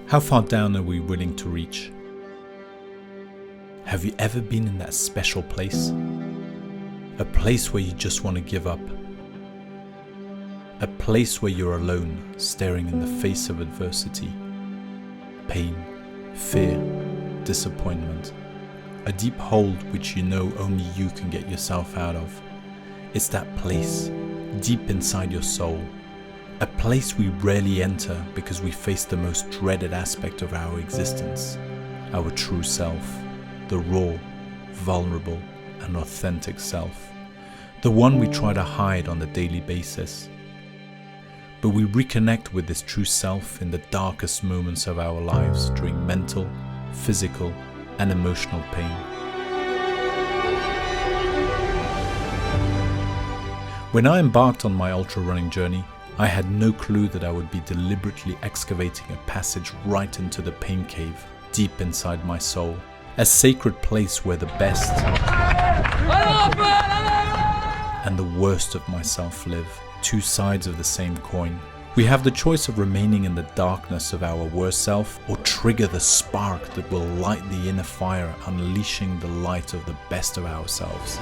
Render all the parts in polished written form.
How far down are we willing to reach? Have you ever been in that special place? A place where you just want to give up. A place where you're alone, staring in the face of adversity. Pain, fear, disappointment. A deep hold which you know only you can get yourself out of. It's that place, deep inside your soul. A place we rarely enter because we face the most dreaded aspect of our existence, our true self, the raw, vulnerable, and authentic self, the one we try to hide on a daily basis. But we reconnect with this true self in the darkest moments of our lives during mental, physical, and emotional pain. When I embarked on my ultra running journey, I had no clue that I would be deliberately excavating a passage right into the pain cave, deep inside my soul, a sacred place where the best and the worst of myself live, two sides of the same coin. We have the choice of remaining in the darkness of our worst self or trigger the spark that will light the inner fire, unleashing the light of the best of ourselves.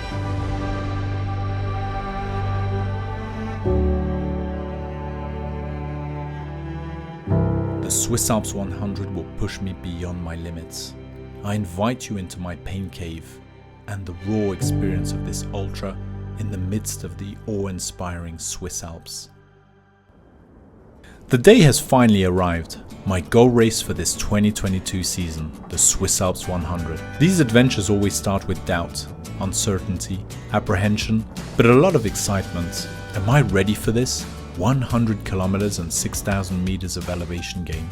The Swiss Alps 100 will push me beyond my limits. I invite you into my pain cave and the raw experience of this ultra in the midst of the awe-inspiring Swiss Alps. The day has finally arrived, my goal race for this 2022 season, the Swiss Alps 100. These adventures always start with doubt, uncertainty, apprehension, but a lot of excitement. Am I ready for this? 100 kilometers and 6,000 meters of elevation gain.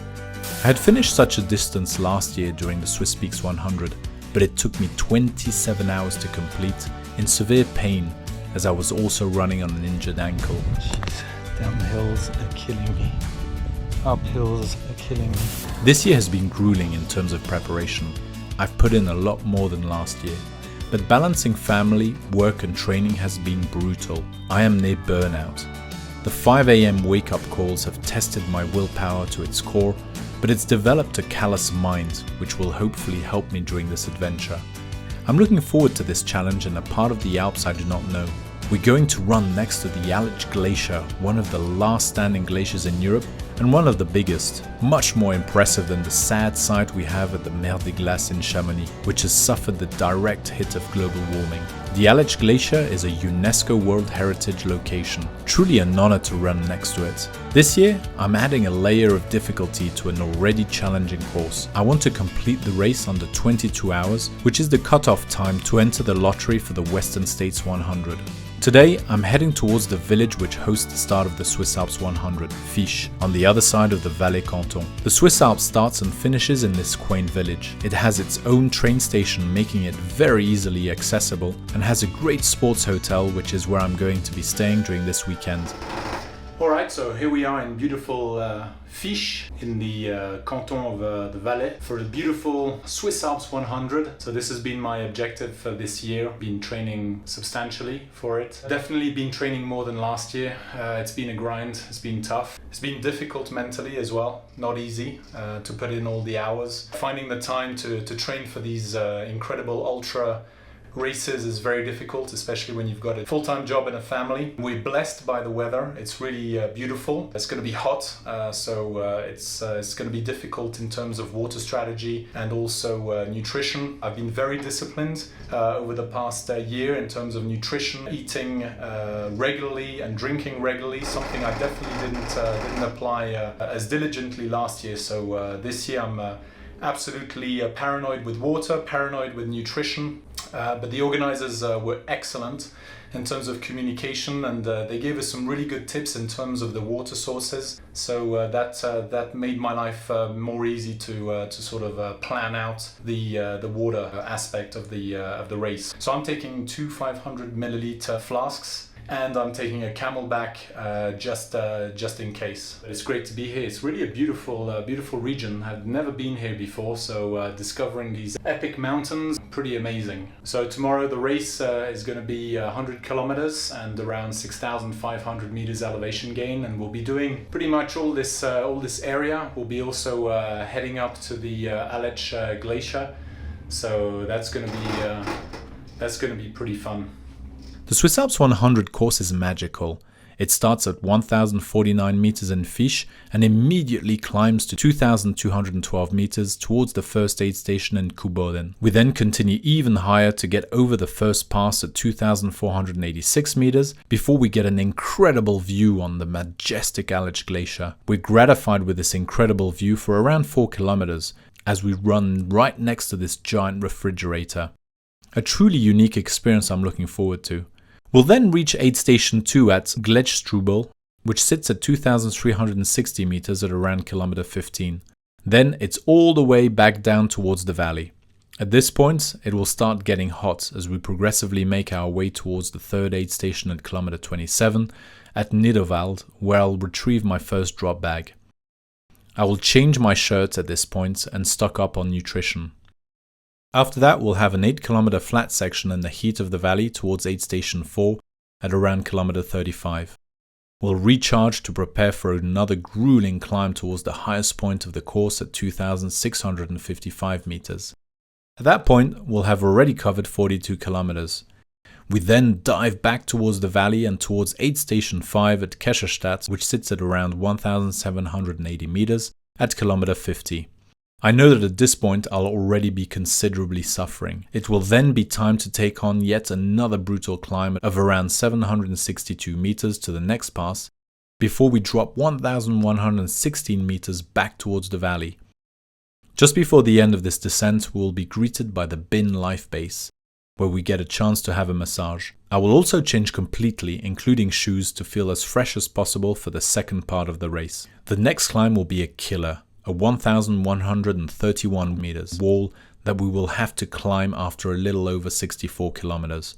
I had finished such a distance last year during the Swiss Peaks 100, but it took me 27 hours to complete in severe pain as I was also running on an injured ankle. Jeez, down the hills are killing me. Up hills are killing me. This year has been grueling in terms of preparation. I've put in a lot more than last year, but balancing family, work and training has been brutal. I am near burnout. The 5 a.m. wake-up calls have tested my willpower to its core, but it's developed a callous mind, which will hopefully help me during this adventure. I'm looking forward to this challenge in a part of the Alps I do not know. We're going to run next to the Aletsch Glacier, one of the last standing glaciers in Europe and one of the biggest, much more impressive than the sad sight we have at the Mer des Glaces in Chamonix, which has suffered the direct hit of global warming. The Aletsch Glacier is a UNESCO World Heritage location, truly an honor to run next to it. This year, I'm adding a layer of difficulty to an already challenging course. I want to complete the race under 22 hours, which is the cutoff time to enter the lottery for the Western States 100. Today, I'm heading towards the village which hosts the start of the Swiss Alps 100, Fiesch, on the other side of the Valais canton. The Swiss Alps starts and finishes in this quaint village. It has its own train station, making it very easily accessible, and has a great sports hotel, which is where I'm going to be staying during this weekend. Alright, so here we are in beautiful Fiesch in the canton of the Valais for the beautiful Swiss Alps 100. So this has been my objective for this year. Been training substantially for it. Definitely been training more than last year. It's been a grind, it's been tough. It's been difficult mentally as well, not easy to put in all the hours. Finding the time to train for these incredible ultra races is very difficult, especially when you've got a full-time job and a family. We're blessed by the weather. It's really beautiful. It's going to be hot, so it's going to be difficult in terms of water strategy and also nutrition. I've been very disciplined over the past year in terms of nutrition, eating regularly and drinking regularly, something I definitely didn't apply as diligently last year. So this year I'm absolutely paranoid with water, paranoid with nutrition. But the organizers were excellent in terms of communication, and they gave us some really good tips in terms of the water sources. So that made my life more easy to sort of plan out the water aspect of the race. So I'm taking two 500 milliliter flasks. and I'm taking a camelback just in case. But it's great to be here. It's really a beautiful region. I've never been here before, so discovering these epic mountains, pretty amazing. So tomorrow the race is going to be 100 kilometers and around 6,500 meters elevation gain, and we'll be doing pretty much all this area. We'll be also heading up to the Aletsch Glacier, so that's going to be pretty fun. The Swiss Alps 100 course is magical. It starts at 1,049 meters in Fiesch and immediately climbs to 2,212 meters towards the first aid station in Kuboden. We then continue even higher to get over the first pass at 2,486 meters before we get an incredible view on the majestic Aletsch Glacier. We're gratified with this incredible view for around 4 kilometers as we run right next to this giant refrigerator. A truly unique experience I'm looking forward to. We'll then reach aid station 2 at Gletschtstrubel, which sits at 2,360 meters at around kilometer 15. Then it's all the way back down towards the valley. At this point, it will start getting hot as we progressively make our way towards the third aid station at kilometer 27 at Nidderwald, where I'll retrieve my first drop bag. I will change my shirt at this point and stock up on nutrition. After that, we'll have an 8-kilometer flat section in the heat of the valley towards aid station 4 at around kilometer 35. We'll recharge to prepare for another grueling climb towards the highest point of the course at 2,655 meters. At that point, we'll have already covered 42 kilometers. We then dive back towards the valley and towards aid station 5 at Kescherstadt, which sits at around 1,780 meters at kilometer 50. I know that at this point I'll already be considerably suffering. It will then be time to take on yet another brutal climb of around 762 meters to the next pass before we drop 1,116 meters back towards the valley. Just before the end of this descent, we will be greeted by the Bin Life Base, where we get a chance to have a massage. I will also change completely, including shoes, to feel as fresh as possible for the second part of the race. The next climb will be a killer. A 1,131 meters wall that we will have to climb after a little over 64 kilometers.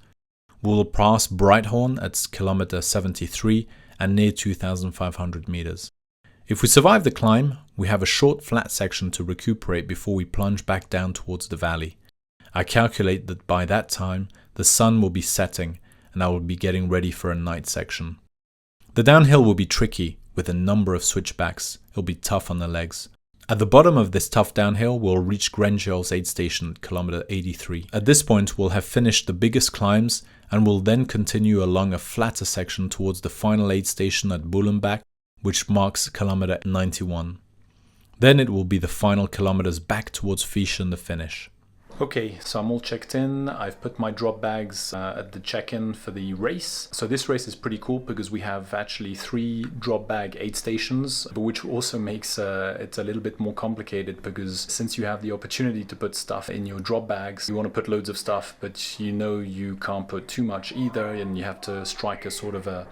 We will pass Breithorn at kilometer 73 and near 2,500 meters. If we survive the climb, we have a short flat section to recuperate before we plunge back down towards the valley. I calculate that by that time, the sun will be setting and I will be getting ready for a night section. The downhill will be tricky with a number of switchbacks. It'll be tough on the legs. At the bottom of this tough downhill, we'll reach Grenjol's aid station at kilometer 83. At this point, we'll have finished the biggest climbs and will then continue along a flatter section towards the final aid station at Bullenbach, which marks kilometer 91. Then it will be the final kilometers back towards Fiesch and the finish. Okay, so I'm all checked in. I've put my drop bags at the check-in for the race. So this race is pretty cool because we have actually 3 drop bag aid stations, but which also makes it a little bit more complicated because since you have the opportunity to put stuff in your drop bags, you want to put loads of stuff, but you know you can't put too much either, and you have to strike a sort of a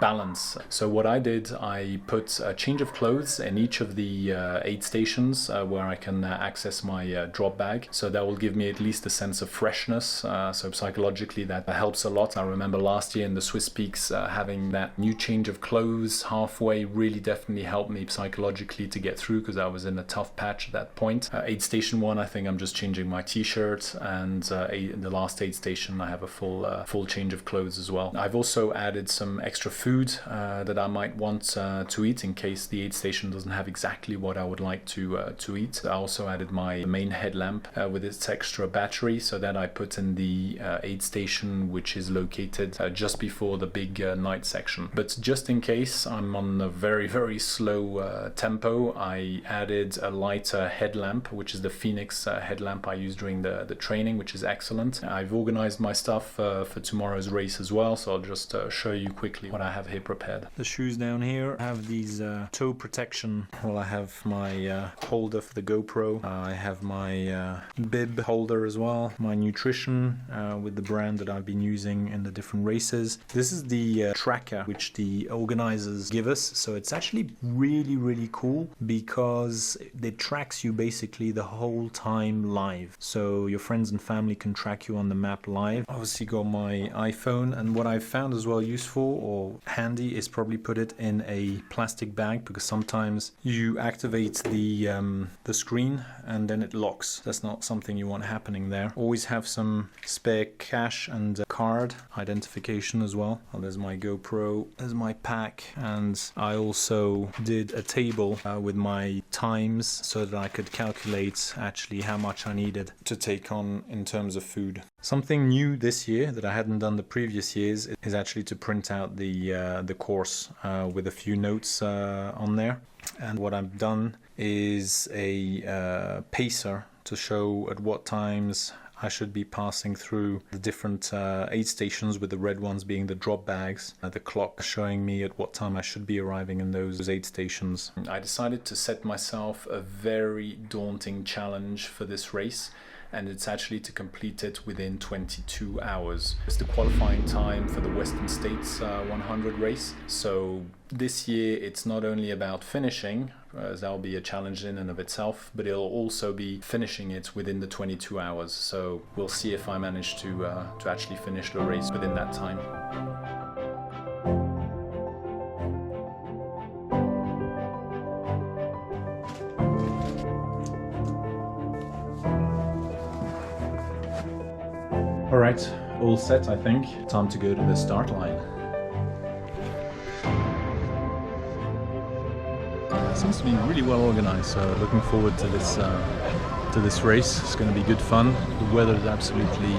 balance. So what I did, I put a change of clothes in each of the aid stations where I can access my drop bag. So that will give me at least a sense of freshness. So psychologically that helps a lot. I remember last year in the Swiss Peaks having that new change of clothes halfway really definitely helped me psychologically to get through because I was in a tough patch at that point. Aid station 1, I think I'm just changing my t-shirt, and in the last aid station I have a full change of clothes as well. I've also added some extra food that I might want to eat in case the aid station doesn't have exactly what I would like to eat. I also added my main headlamp with its extra battery, so that I put in the aid station, which is located just before the big night section. But just in case I'm on a very slow tempo, I added a lighter headlamp, which is the Phoenix headlamp I used during the training, which is excellent. I've organized my stuff for tomorrow's race as well, so I'll just show you quickly what I have here prepared. The shoes down here have these toe protection. Well, I have my holder for the GoPro. I have my bib holder as well. My nutrition with the brand that I've been using in the different races. This is the tracker which the organizers give us. So it's actually really cool because it tracks you basically the whole time live. So your friends and family can track you on the map live. Obviously got my iPhone, and what I've found as well useful or handy is probably put it in a plastic bag, because sometimes you activate the screen and then it locks. That's not something you want happening there. Always have some spare cash and card identification as well. Oh, there's my GoPro, there's my pack, and I also did a table with my times so that I could calculate actually how much I needed to take on in terms of food. Something new this year that I hadn't done the previous years is actually to print out the course with a few notes on there. And what I've done is a pacer to show at what times I should be passing through the different aid stations, with the red ones being the drop bags, the clock showing me at what time I should be arriving in those aid stations. I decided to set myself a very daunting challenge for this race, and it's actually to complete it within 22 hours. It's the qualifying time for the Western States 100 race. So this year it's not only about finishing, as that'll be a challenge in and of itself, but it'll also be finishing it within the 22 hours. So we'll see if I manage to actually finish the race within that time. All right, all set, I think. Time to go to the start line. Seems to be really well organized, so looking forward to this race. It's going to be good fun. The weather is absolutely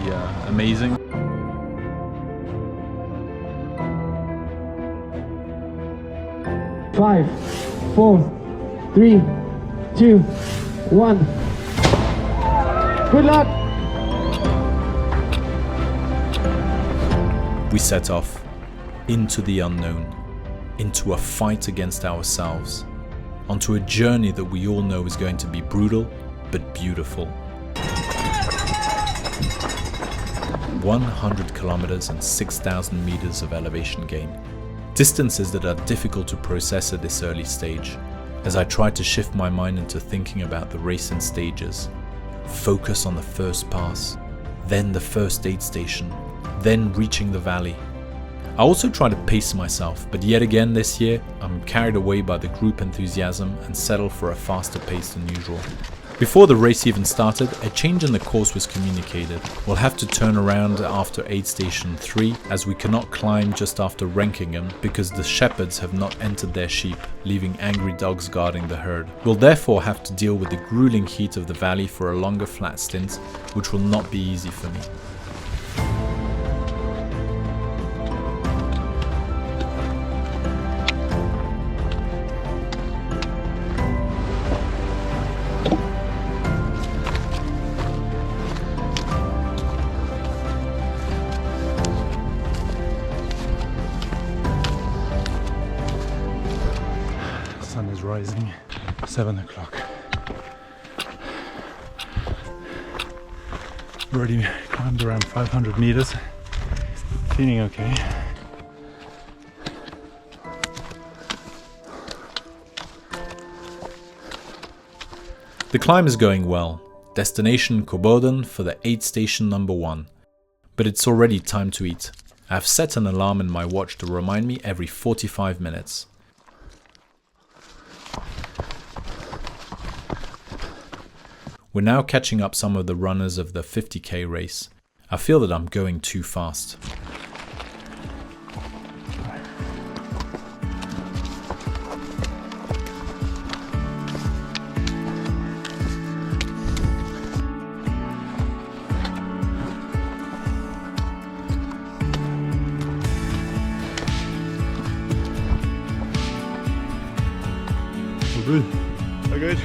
amazing. Five, 4, 3, 2, 1. Good luck! We set off into the unknown, into a fight against ourselves, onto a journey that we all know is going to be brutal but beautiful. 100 kilometers and 6,000 meters of elevation gain. Distances that are difficult to process at this early stage, as I try to shift my mind into thinking about the race in stages. Focus on the first pass, then the first aid station, then reaching the valley. I also try to pace myself, but yet again this year I'm carried away by the group enthusiasm and settle for a faster pace than usual. Before the race even started, a change in the course was communicated. We'll have to turn around after aid station 3, as we cannot climb just after Renkingen because the shepherds have not entered their sheep, leaving angry dogs guarding the herd. We'll therefore have to deal with the grueling heat of the valley for a longer flat stint, which will not be easy for me. Sun is rising, 7 o'clock. Already climbed around 500 meters, feeling okay. The climb is going well. Destination Koboden for the aid station number 1. But it's already time to eat. I've set an alarm in my watch to remind me every 45 minutes. We're now catching up some of the runners of the 50k race. I feel that I'm going too fast. Good. Oh, good.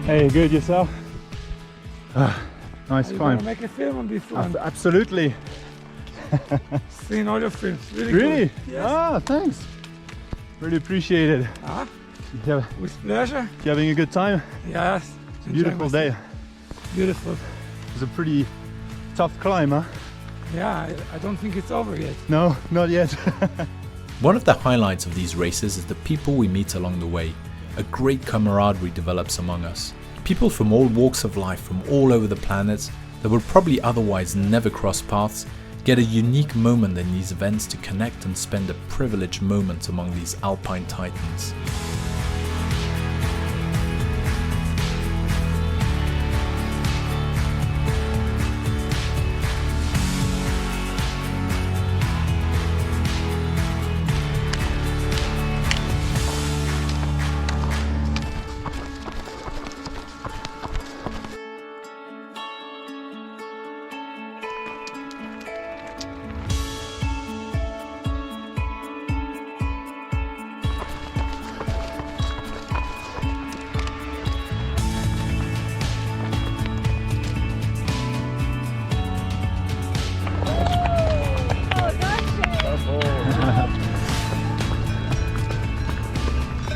Hey, good yourself? Nice You climb. want to make a film on this one? Absolutely. Seen all your films. Really? Really? Good. Yes. Ah, thanks. Really appreciate it. Ah, You with pleasure. having a good time? Yes. Beautiful day. Beautiful. It's a pretty tough climb, huh? Yeah, I don't think it's over yet. No, not yet. One of the highlights of these races is the people we meet along the way. A great camaraderie develops among us. People from all walks of life, from all over the planet, that would probably otherwise never cross paths, get a unique moment in these events to connect and spend a privileged moment among these alpine titans.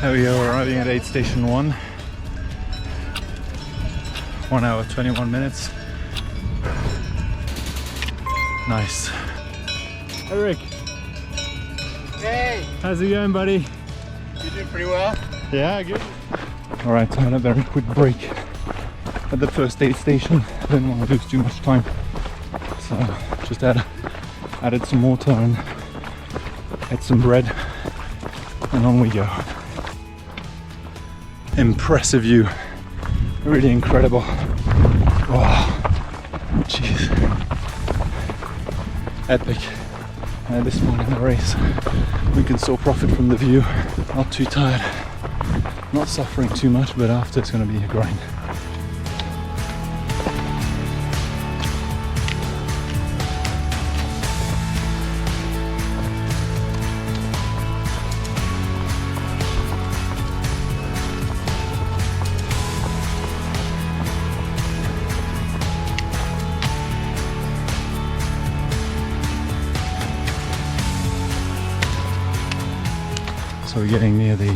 There we go, we're arriving at aid station 1. 1 hour, 21 minutes. Nice. Eric. Hey, How's it going, buddy? you did pretty well. Yeah, good. Alright, I'm on a very quick break at the first aid station. Didn't want to lose too much time. So just added some water and had some bread and on we go. Impressive view, really incredible. Wow, jeez, epic. And this point in the race, we can still profit from the view. Not too tired, not suffering too much, but after it's going to be a grind. So we're getting near the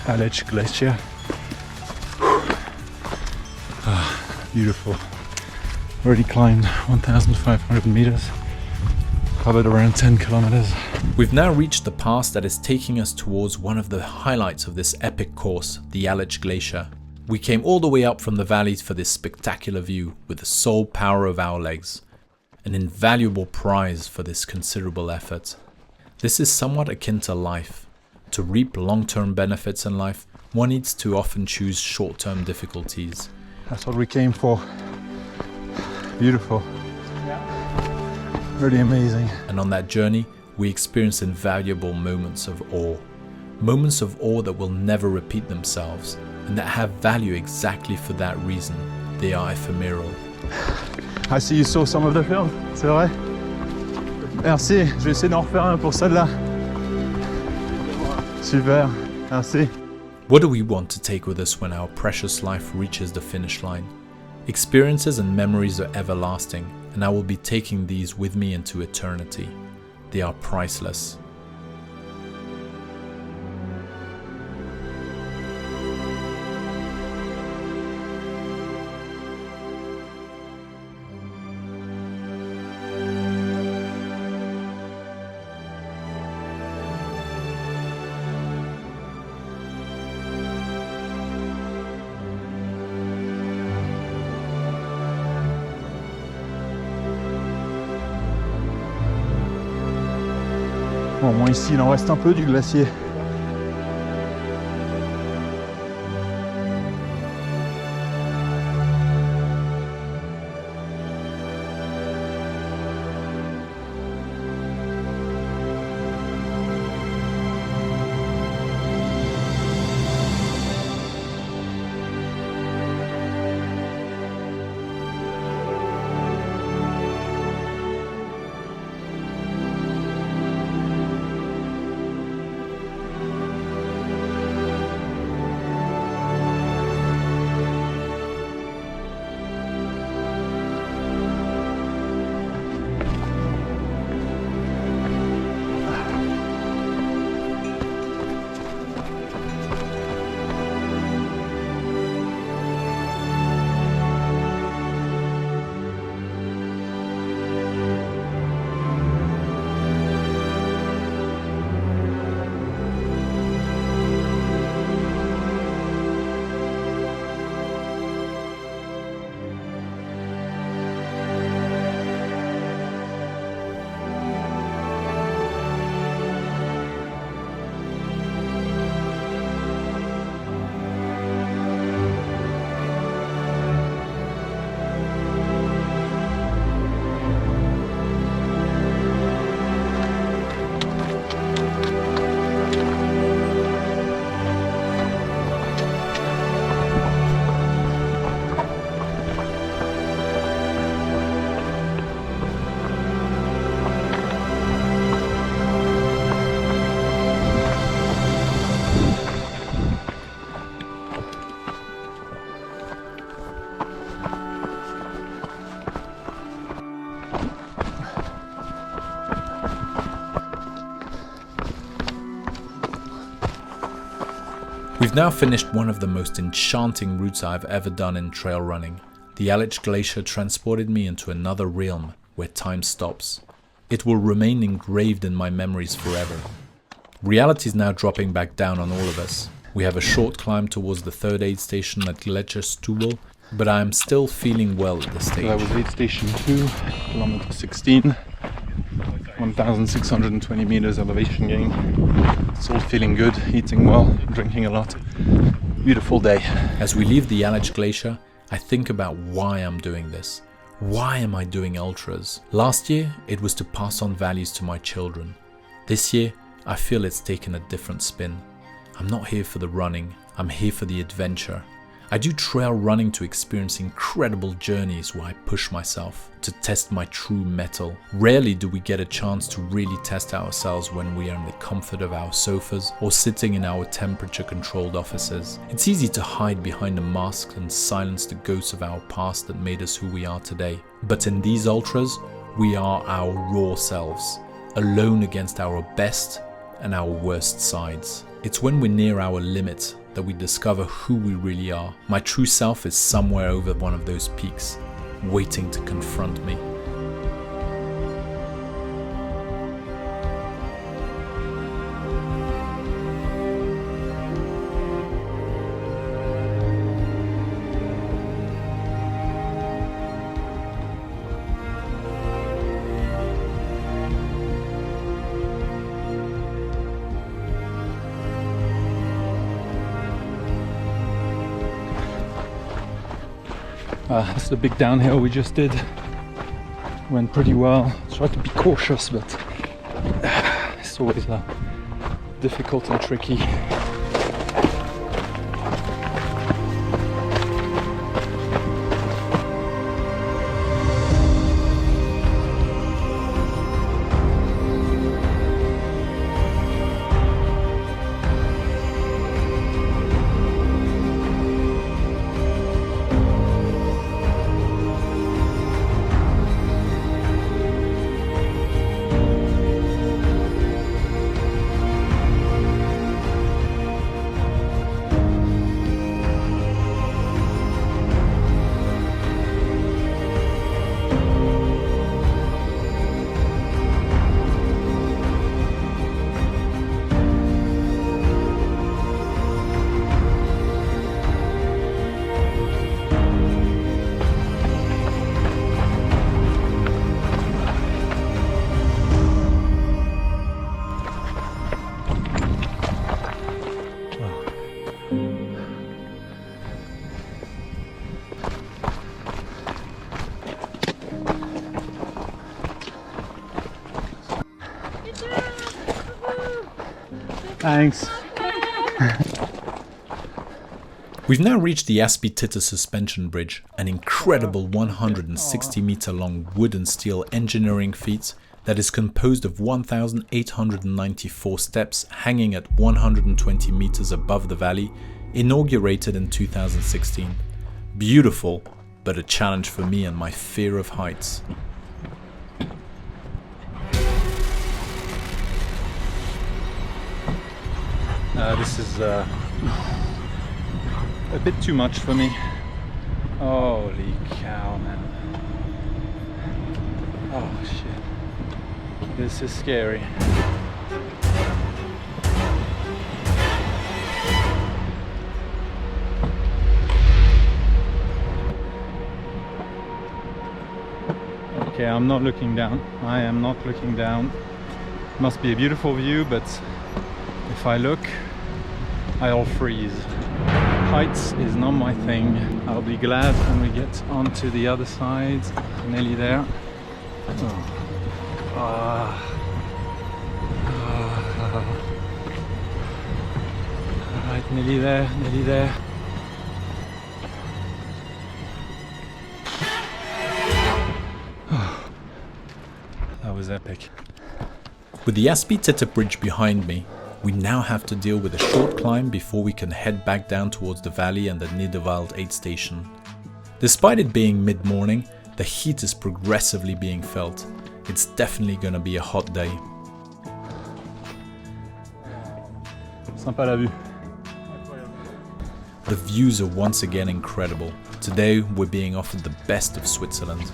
Aletsch Glacier. Beautiful. Already climbed 1,500 meters, covered around 10 kilometers. We've now reached the pass that is taking us towards one of the highlights of this epic course, the Aletsch Glacier. We came all the way up from the valleys for this spectacular view with the sole power of our legs, an invaluable prize for this considerable effort. This is somewhat akin to life. To reap long-term benefits in life, one needs to often choose short-term difficulties. That's what we came for. Beautiful. Really amazing. And on that journey, we experience invaluable moments of awe. Moments of awe that will never repeat themselves, and that have value exactly for that reason. They are ephemeral. I see you saw some of the film, c'est vrai? Merci, je vais essayer d'en refaire un pour celle-là. Super, merci. What do we want to take with us when our precious life reaches the finish line? Experiences and memories are everlasting, and I will be taking these with me into eternity. They are priceless. Bon, moi ici, il en reste un peu du glacier. We've now finished one of the most enchanting routes I've ever done in trail running. The Aletsch Glacier transported me into another realm where time stops. It will remain engraved in my memories forever. Reality is now dropping back down on all of us. We have a short climb towards the third aid station at Glacier, but I am still feeling well at this stage. So that was aid station 2, kilometer 16, 1,620 meters elevation gain. It's all feeling good, eating well, drinking a lot. Beautiful day. As we leave the Aletsch Glacier, I think about why I'm doing this. Why am I doing ultras? Last year, it was to pass on values to my children. This year, I feel it's taken a different spin. I'm not here for the running, I'm here for the adventure. I do trail running to experience incredible journeys where I push myself, to test my true mettle. Rarely do we get a chance to really test ourselves when we are in the comfort of our sofas or sitting in our temperature-controlled offices. It's easy to hide behind a mask and silence the ghosts of our past that made us who we are today. But in these ultras, we are our raw selves, alone against our best and our worst sides. It's when we're near our limit that we discover who we really are. My true self is somewhere over one of those peaks, waiting to confront me. That's the big downhill we just did. Went pretty well. Tried to be cautious, but it's always difficult and tricky. Thanks. We've now reached the Aspi-Titte suspension bridge, an incredible 160-meter long wood and steel engineering feat that is composed of 1,894 steps hanging at 120 meters above the valley, inaugurated in 2016. Beautiful, but a challenge for me and my fear of heights. This is a bit too much for me. Holy cow, man. Oh shit. This is scary. Okay, I'm not looking down. I am not looking down. Must be a beautiful view, but if I look, I'll freeze. Heights is not my thing. I'll be glad when we get onto the other side. Nearly there. Alright, nearly there, nearly there. That was epic. With the Aspi-Titte bridge behind me, we now have to deal with a short climb before we can head back down towards the valley and the Nidderwald aid station. Despite it being mid-morning, the heat is progressively being felt. It's definitely gonna be a hot day. Sympa la vue. The views are once again incredible. Today we're being offered the best of Switzerland.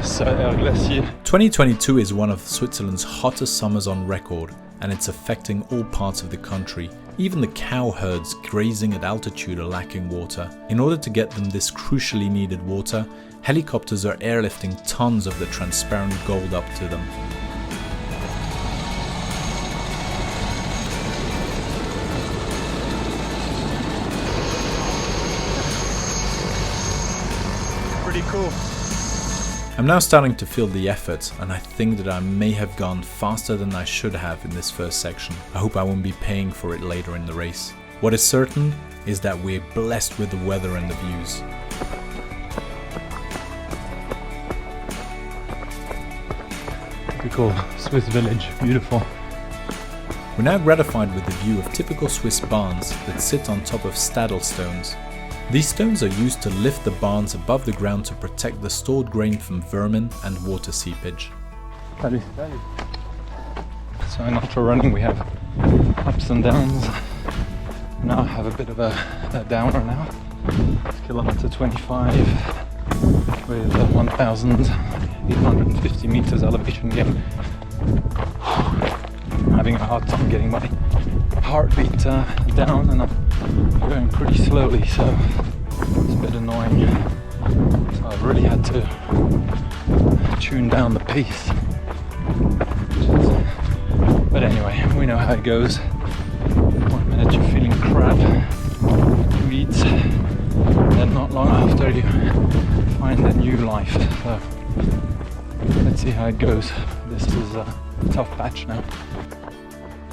Swiss Alps Glacier. 2022 is one of Switzerland's hottest summers on record, and it's affecting all parts of the country. Even the cow herds grazing at altitude are lacking water. In order to get them this crucially needed water, helicopters are airlifting tons of the transparent gold up to them. Pretty cool. I'm now starting to feel the effort, and I think that I may have gone faster than I should have in this first section. I hope I won't be paying for it later in the race. What is certain is that we're blessed with the weather and the views. Typical Swiss village, beautiful. We're now gratified with the view of typical Swiss barns that sit on top of staddle stones. These stones are used to lift the barns above the ground to protect the stored grain from vermin and water seepage. Salut. So in ultra running we have ups and downs. Now I have a bit of a downer now. It's kilometer 25 with 1,850 meters elevation gain. I'm having a hard time getting my heartbeat down, and I'm going pretty slowly, so it's a bit annoying. So I've really had to tune down the pace. But anyway, we know how it goes. 1 minute you're feeling crap, you eat, and then not long after you find a new life. So let's see how it goes. This is a tough patch now.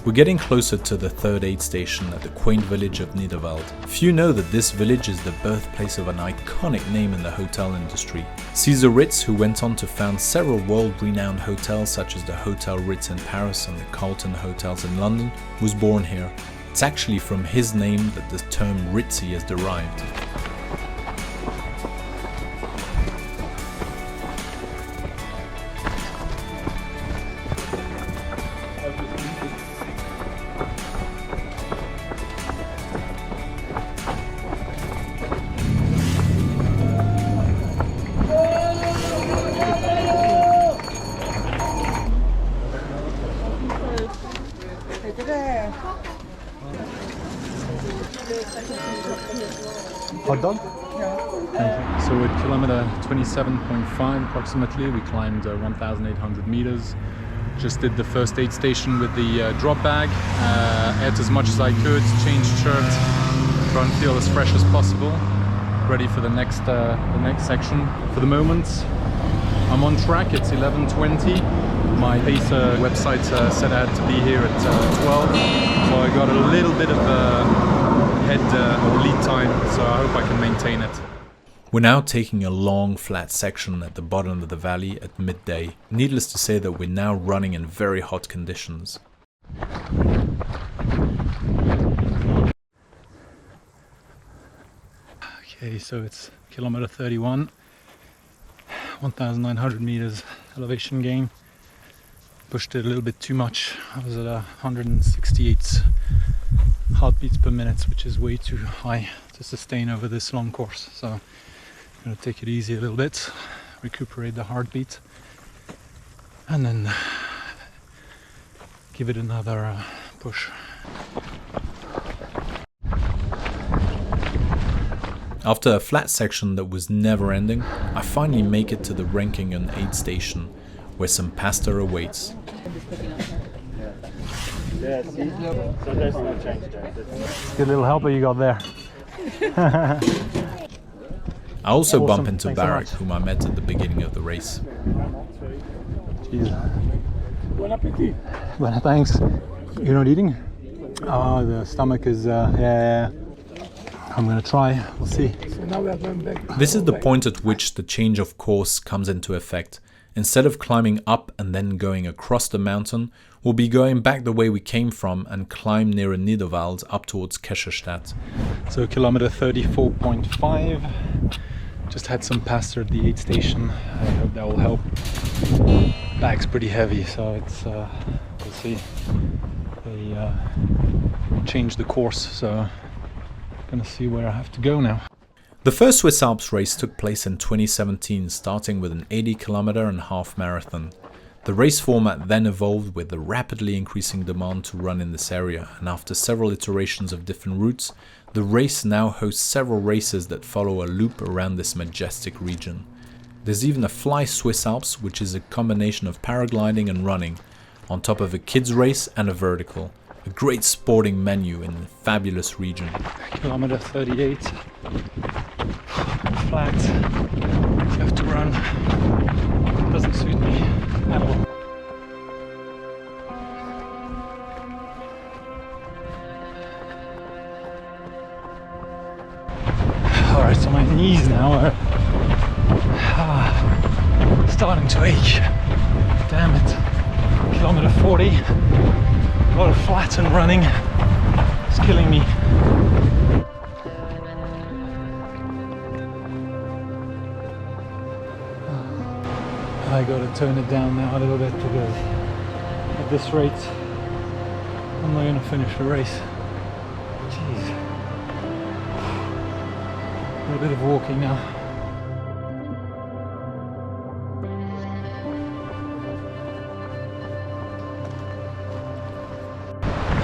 We're getting closer to the third aid station at the quaint village of Niederwald. Few know that this village is the birthplace of an iconic name in the hotel industry. Caesar Ritz, who went on to found several world-renowned hotels such as the Hotel Ritz in Paris and the Carlton Hotels in London, was born here. It's actually from his name that the term Ritzy is derived. Hot dog? Yeah. So at kilometer 27.5 approximately, we climbed 1,800 meters. Just did the first aid station with the drop bag. Ate as much as I could, changed shirt, try and feel as fresh as possible. Ready for the next section. For the moment, I'm on track. It's 11:20. My pacer website said I had to be here at 12, so I got a little bit of head or lead time, so I hope I can maintain it. We're now taking a long flat section at the bottom of the valley at midday. Needless to say that we're now running in very hot conditions. Okay, so it's kilometer 31, 1,900 meters elevation gain. Pushed it a little bit too much. I was at 168 heartbeats per minute, which is way too high to sustain over this long course. So I'm going to take it easy a little bit, recuperate the heartbeat, and then give it another push. After a flat section that was never ending, I finally make it to the Renkingen aid station, where some pasta awaits. Good little helper you got there. I also Awesome. bump into Thanks so Barak, much. whom I met at the beginning of the race. Jeez. Bon appetit. Well, thanks. You're not eating? Oh, the stomach is, yeah. I'm gonna try, we'll see. So now we are going back. This is the point at which the change of course comes into effect. Instead of climbing up and then going across the mountain, we'll be going back the way we came from and climb near Niederwald up towards Kescherstadt. So kilometer 34.5, Just had some pasta at the aid station. I hope that will help. Bag's pretty heavy, so it's we'll see. They changed the course, so gonna see where I have to go now. The first Swiss Alps race took place in 2017, starting with an 80-kilometer half marathon. The race format then evolved with the rapidly increasing demand to run in this area, and after several iterations of different routes, the race now hosts several races that follow a loop around this majestic region. There's even a Fly Swiss Alps, which is a combination of paragliding and running, on top of a kids race and a vertical. A great sporting menu in a fabulous region. Kilometer 38. Flat. So I have to run. Doesn't suit me at all. Alright, so my knees now are starting to ache. Damn it. Kilometer 40. A lot of flats and running. It's killing me. I gotta turn it down now a little bit because at this rate I'm not gonna finish the race. Jeez. A little bit of walking now.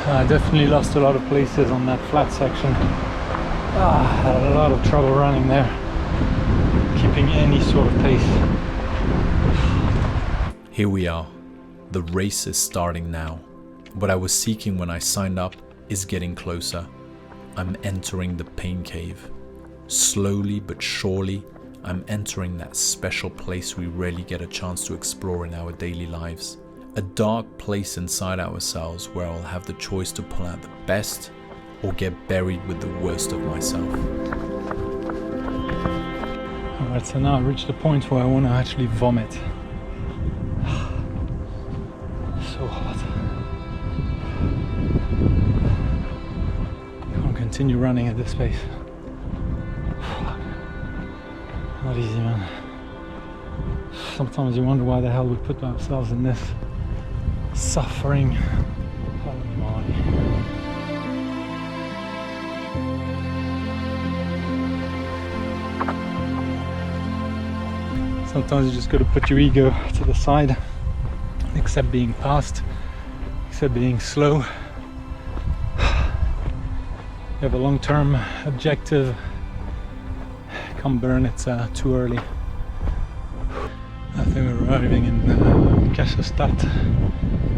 I definitely lost a lot of places on that flat section. I had a lot of trouble running there, keeping any sort of pace. Here we are. The race is starting now. What I was seeking when I signed up is getting closer. I'm entering the pain cave. Slowly but surely, I'm entering that special place we rarely get a chance to explore in our daily lives. A dark place inside ourselves where I'll have the choice to pull out the best or get buried with the worst of myself. Alright, so now I've reached the point where I want to actually vomit. So hot. Can't continue running at this pace. Not easy, man. Sometimes you wonder why the hell we put ourselves in this suffering. Holy moly. Sometimes you just got to put your ego to the side, accept being fast, accept being slow. You have a long-term objective. Come burn, it's too early. I think we're arriving in Kasserstadt,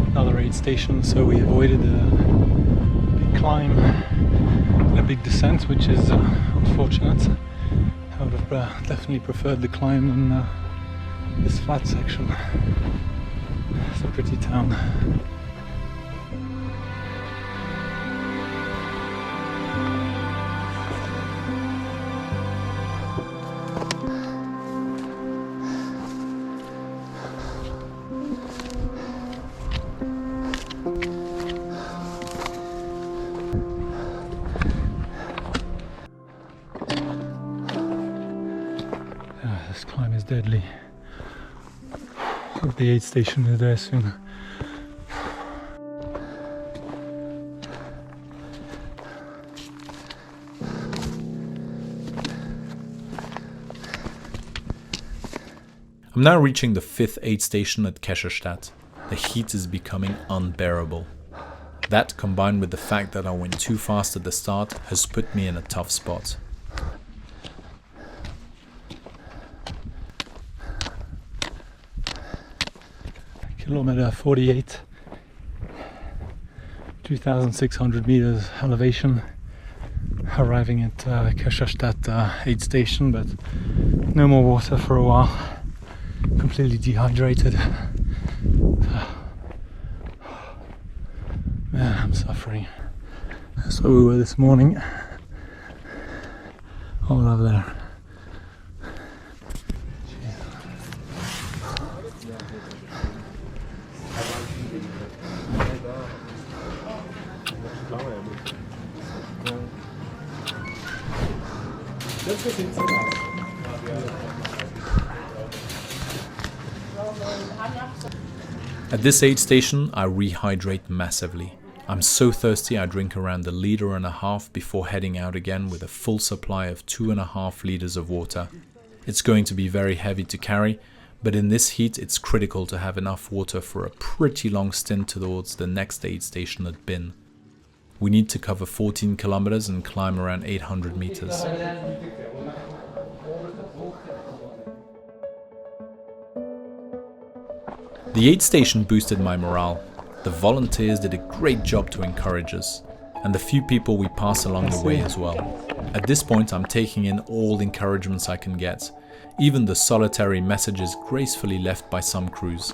another aid station, so we avoided a big climb and a big descent, which is unfortunate. I would have definitely preferred the climb than this flat section. It's a pretty town. This climb is deadly. Hope the aid station is there soon. I'm now reaching the 5th aid station at Kasserstadt. The heat is becoming unbearable. That, combined with the fact that I went too fast at the start, has put me in a tough spot. Kilometer 48, 2,600 meters elevation, arriving at Kasserstadt aid station, but no more water for a while, completely dehydrated. Man, I'm suffering. That's where we were this morning, all over there. At this aid station, I rehydrate massively. I'm so thirsty I drink around 1.5 liters before heading out again with a full supply of 2.5 liters of water. It's going to be very heavy to carry, but in this heat it's critical to have enough water for a pretty long stint towards the next aid station at Bin. We need to cover 14 kilometers and climb around 800 meters. The aid station boosted my morale. The volunteers did a great job to encourage us, and the few people we pass along the way as well. At this point I'm taking in all the encouragements I can get, even the solitary messages gracefully left by some crews.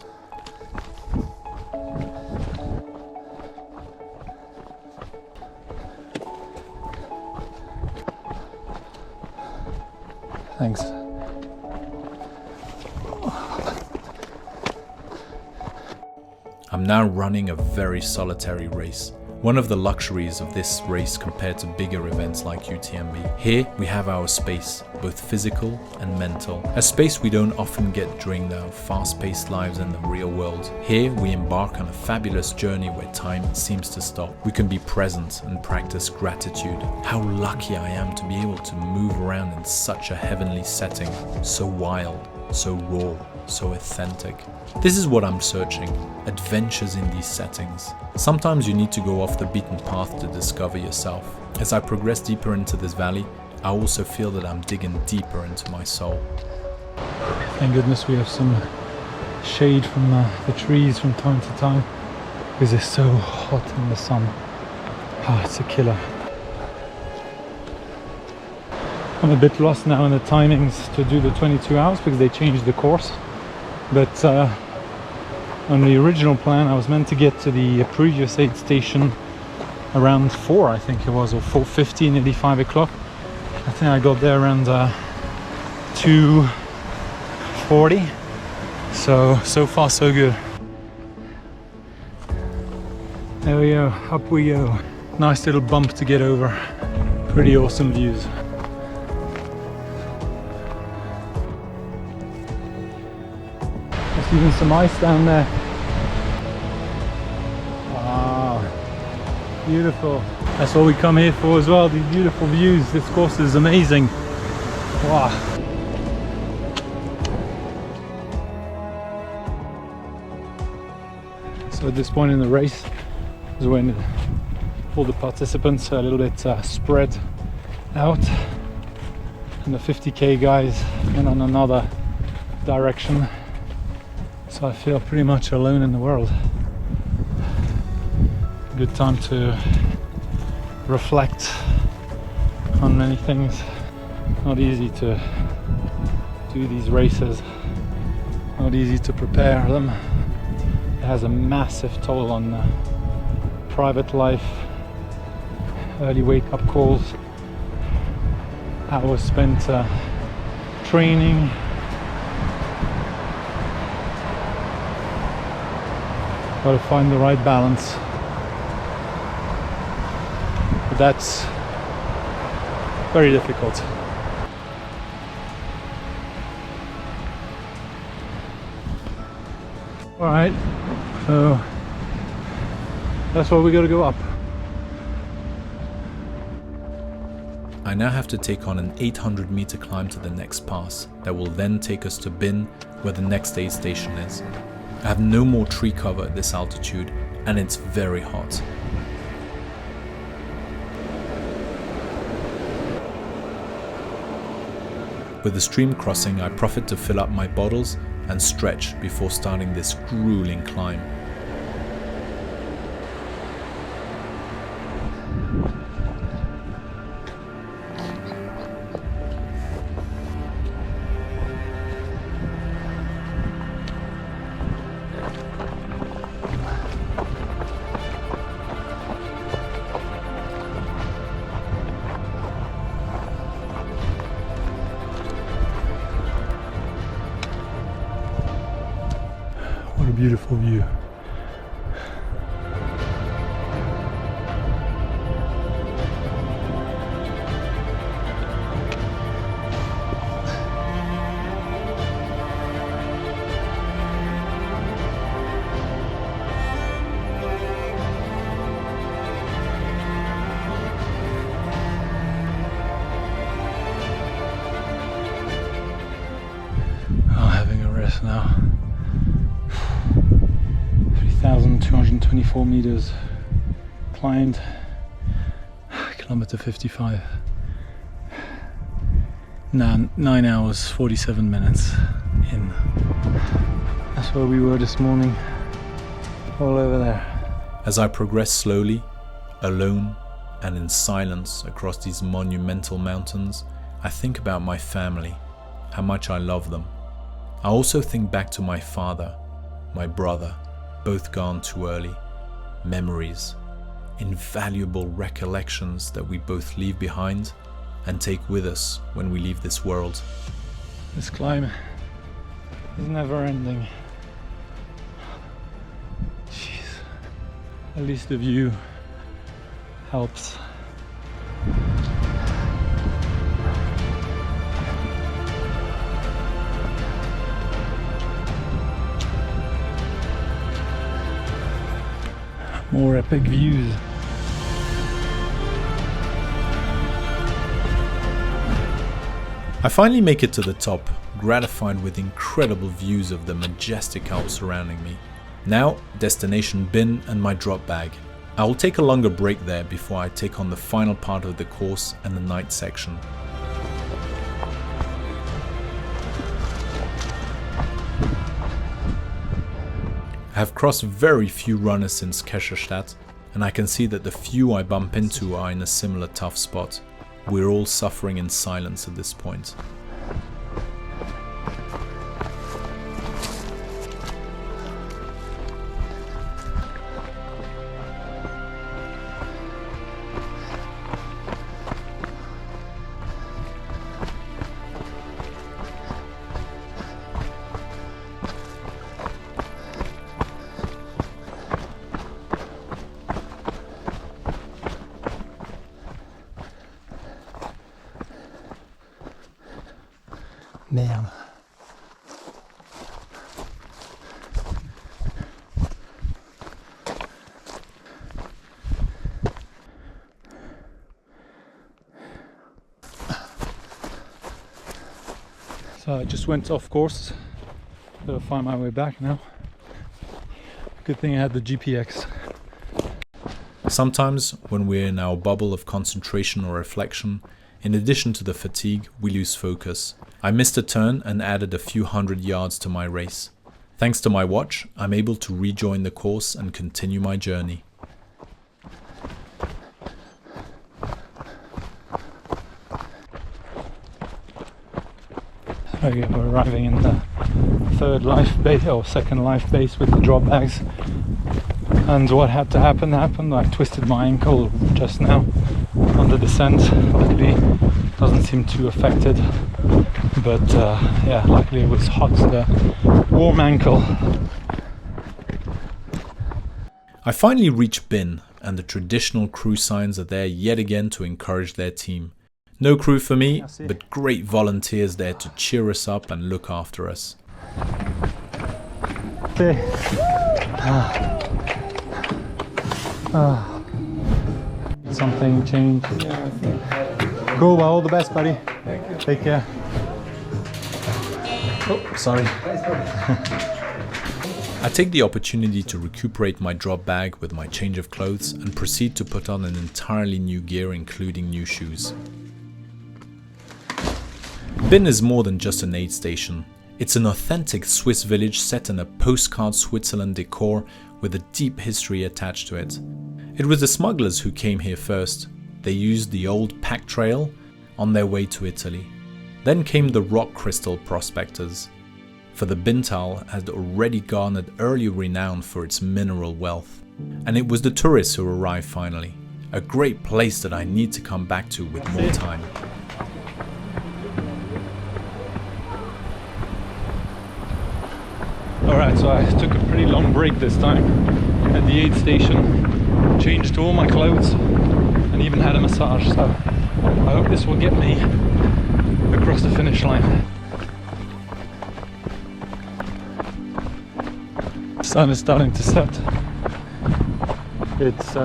Thanks. I'm now running a very solitary race. One of the luxuries of this race compared to bigger events like UTMB. Here we have our space, both physical and mental. A space we don't often get during our fast-paced lives in the real world. Here we embark on a fabulous journey where time seems to stop. We can be present and practice gratitude. How lucky I am to be able to move around in such a heavenly setting. So wild, so raw, so authentic. This is what I'm searching, adventures in these settings. Sometimes you need to go off the beaten path to discover yourself. As I progress deeper into this valley, I also feel that I'm digging deeper into my soul. Thank goodness we have some shade from the trees from time to time, because it's so hot in the sun. It's a killer. I'm a bit lost now in the timings to do the 22 hours because they changed the course. But on the original plan I was meant to get to the previous aid station around 4, I think it was, or 4:50, nearly 5 o'clock. I think I got there around 2:40. So far so good. There we go, up we go. Nice little bump to get over. Pretty awesome views. Even some ice down there. Wow, beautiful. That's what we come here for as well, these beautiful views. This course is amazing. Wow. So at this point in the race is when all the participants are a little bit spread out, and the 50k guys went on another direction. So I feel pretty much alone in the world. Good time to reflect on many things. Not easy to do these races, not easy to prepare them. It has a massive toll on private life, early wake-up calls, hours spent training. Got to find the right balance, but that's very difficult. All right, so that's why we got to go up. I now have to take on an 800-meter climb to the next pass that will then take us to Bin, where the next aid station is. I have no more tree cover at this altitude, and it's very hot. With the stream crossing, I profit to fill up my bottles and stretch before starting this grueling climb. What a beautiful view. now. 3,224 meters climbed, kilometer 55. Now 9 hours 47 minutes in. That's where we were this morning, all over there. As I progress slowly, alone and in silence across these monumental mountains, I think about my family, how much I love them. I also think back to my father, my brother, both gone too early. Memories, invaluable recollections that we both leave behind and take with us when we leave this world. This climb is never ending. Jeez. At least the view helps. More epic views. I finally make it to the top, gratified with incredible views of the majestic Alps surrounding me. Now, destination bin and my drop bag. I will take a longer break there before I take on the final part of the course and the night section. I have crossed very few runners since Kescherstadt, and I can see that the few I bump into are in a similar tough spot. We're all suffering in silence at this point. Merde. So I just went off course. Gotta find my way back now. Good thing I had the GPX. Sometimes, when we're in our bubble of concentration or reflection, in addition to the fatigue, we lose focus. I missed a turn and added a few hundred yards to my race. Thanks to my watch, I'm able to rejoin the course and continue my journey. Okay, we're arriving in the third life base, or second life base with the drop bags. And what had to happen happened. I twisted my ankle just now on the descent. Luckily, it doesn't seem too affected. But yeah, luckily it was hot, the warm ankle. I finally reach Bin, and the traditional crew signs are there yet again to encourage their team. No crew for me, but great volunteers there to cheer us up and look after us. Something changed. Cool, well, all the best, buddy. Thank you. Take care. Oh, sorry. I take the opportunity to recuperate my drop bag with my change of clothes and proceed to put on an entirely new gear, including new shoes. Bin is more than just an aid station. It's an authentic Swiss village set in a postcard Switzerland decor with a deep history attached to it. It was the smugglers who came here first. They used the old pack trail on their way to Italy. Then came the rock crystal prospectors. For the Bintal had already garnered early renown for its mineral wealth. And it was the tourists who arrived finally. A great place that I need to come back to with more time. Alright, so I took a pretty long break this time at the aid station. Changed all my clothes and even had a massage, so I hope this will get me across the finish line. The sun is starting to set. It's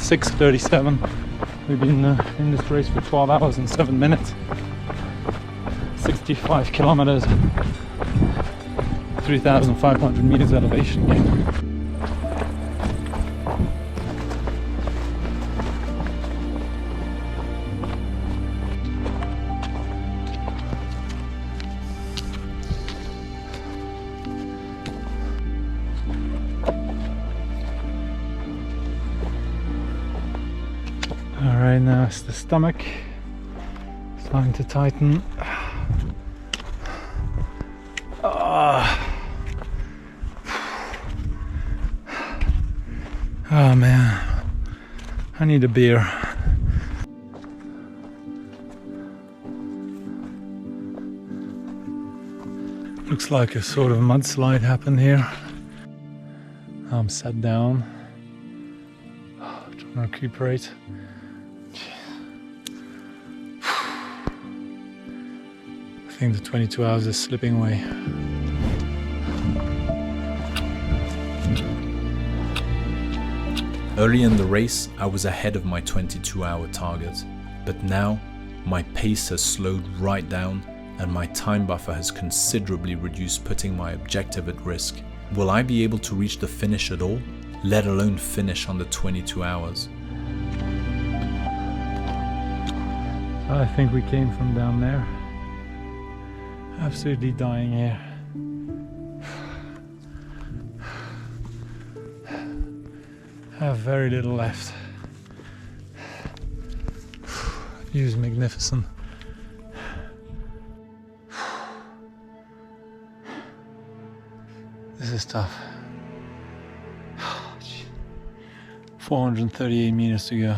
6:37. We've been in this race for 12 hours and 7 minutes. 65 kilometers. 3,500 meters elevation again. Alright, now it's the stomach. Starting to tighten. Oh man, I need a beer. Looks like a sort of mudslide happened here. I'm sat down, trying to recuperate. I think the 22 hours is slipping away. Early in the race, I was ahead of my 22-hour target, but now my pace has slowed right down and my time buffer has considerably reduced, putting my objective at risk. Will I be able to reach the finish at all, let alone finish under 22 hours? I think we came from down there. Absolutely dying here. I have very little left. View is magnificent. This is tough. 438 meters to go.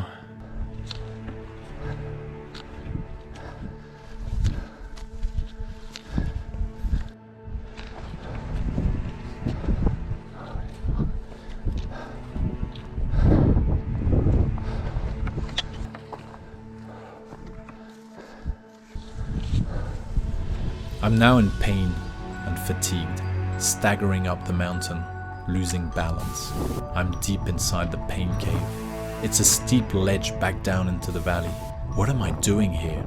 I'm now in pain and fatigued, staggering up the mountain, losing balance. I'm deep inside the pain cave. It's a steep ledge back down into the valley. What am I doing here?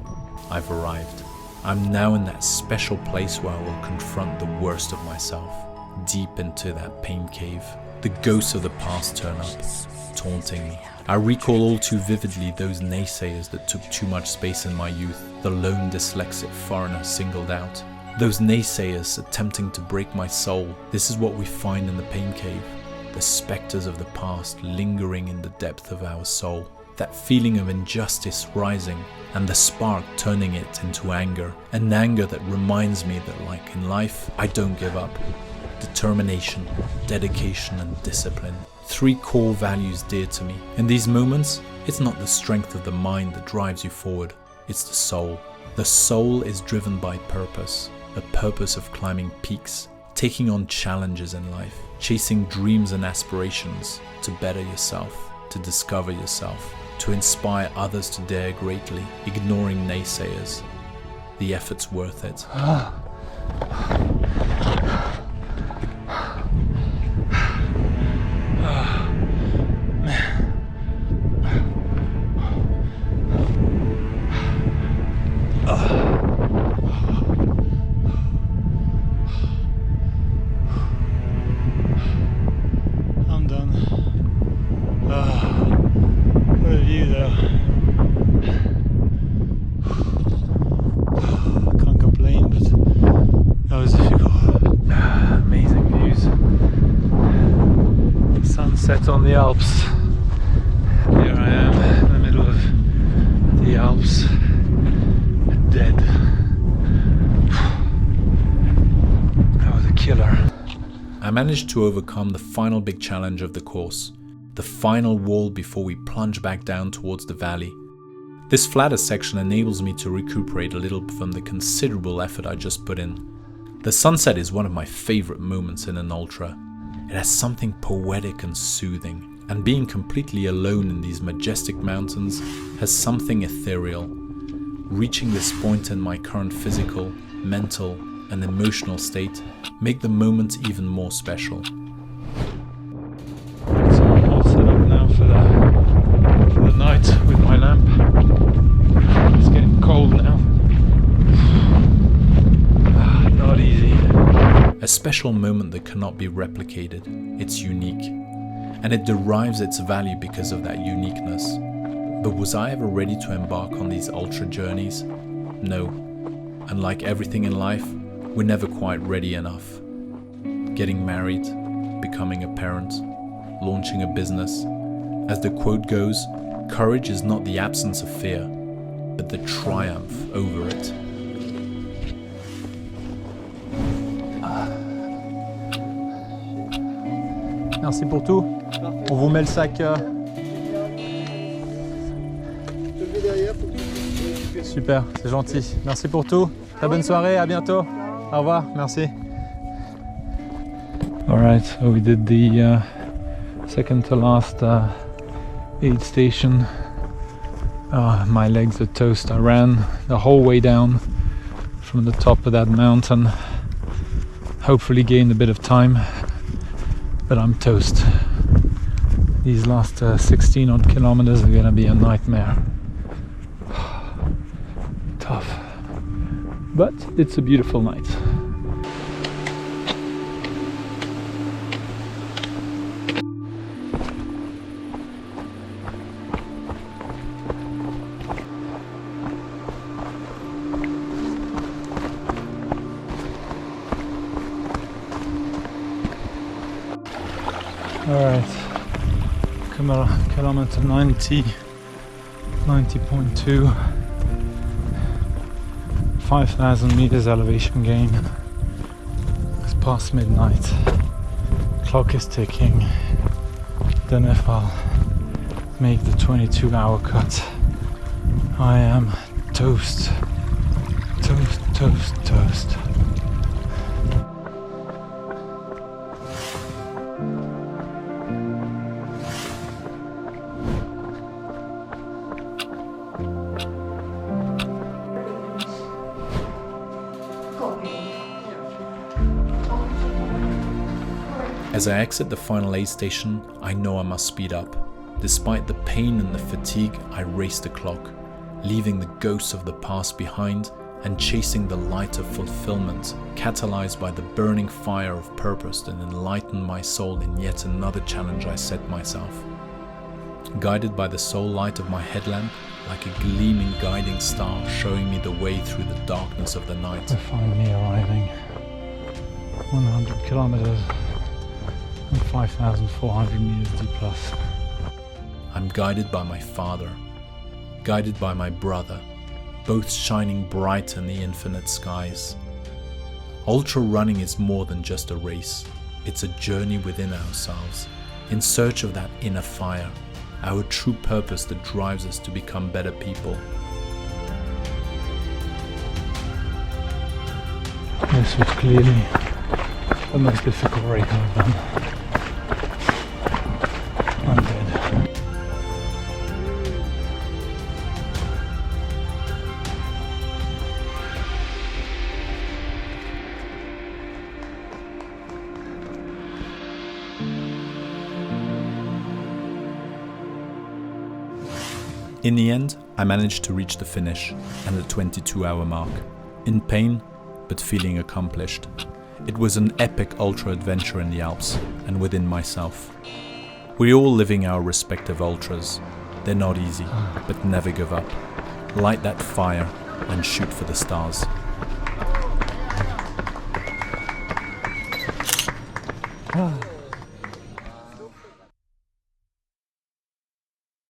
I've arrived. I'm now in that special place where I will confront the worst of myself. Deep into that pain cave, the ghosts of the past turn up, taunting me. I recall all too vividly those naysayers that took too much space in my youth, the lone dyslexic foreigner singled out. Those naysayers attempting to break my soul. This is what we find in the pain cave. The specters of the past lingering in the depth of our soul. That feeling of injustice rising and the spark turning it into anger. An anger that reminds me that, like in life, I don't give up. Determination, dedication and discipline. 3 core values dear to me. In these moments, it's not the strength of the mind that drives you forward, it's the soul. The soul is driven by purpose, a purpose of climbing peaks, taking on challenges in life, chasing dreams and aspirations to better yourself, to discover yourself, to inspire others to dare greatly, ignoring naysayers. The effort's worth it. I'm done. What a view though. Can't complain, but that was difficult. Amazing views. Sunset on the Alps. Here I am in the middle of the Alps. Dead. That was a killer. I managed to overcome the final big challenge of the course, the final wall before we plunge back down towards the valley. This flatter section enables me to recuperate a little from the considerable effort I just put in. The sunset is one of my favorite moments in an ultra. It has something poetic and soothing, and being completely alone in these majestic mountains has something ethereal. Reaching this point in my current physical, mental, and emotional state make the moment even more special. So I'm all set up now for the night with my lamp. It's getting cold now. Not easy. As special moment that cannot be replicated. It's unique. And it derives its value because of that uniqueness. But was I ever ready to embark on these ultra journeys? No. And like everything in life, we're never quite ready enough. Getting married, becoming a parent, launching a business. As the quote goes, courage is not the absence of fear, but the triumph over it. Merci pour tout. On vous met le sac. Super, c'est gentil. Merci pour tout. Très bonne soirée, à bientôt. Au revoir, merci. Alright, so we did the second to last aid station. My legs are toast. I ran the whole way down from the top of that mountain. Hopefully gained a bit of time, but I'm toast. These last 16 odd kilometers are gonna be a nightmare. Tough, but it's a beautiful night. Alright, kilometer 90.2, 5,000 meters elevation gain. It's past midnight, clock is ticking. Don't know if I'll make the 22-hour cut. I am toast, toast, toast, toast. As I exit the final aid station, I know I must speed up. Despite the pain and the fatigue, I race the clock, leaving the ghosts of the past behind and chasing the light of fulfillment, catalyzed by the burning fire of purpose that enlightened my soul in yet another challenge I set myself. Guided by the sole light of my headlamp, like a gleaming guiding star showing me the way through the darkness of the night. We're finally arriving. 100 kilometers. 5,400 meters D+. I'm guided by my father, guided by my brother, both shining bright in the infinite skies. Ultra running is more than just a race. It's a journey within ourselves, in search of that inner fire, our true purpose that drives us to become better people. This was clearly the most difficult race I've done. I'm dead. In the end, I managed to reach the finish and the 22-hour mark, in pain, but feeling accomplished. It was an epic ultra adventure in the Alps and within myself. We're all living our respective ultras. They're not easy, but never give up. Light that fire and shoot for the stars. Ah.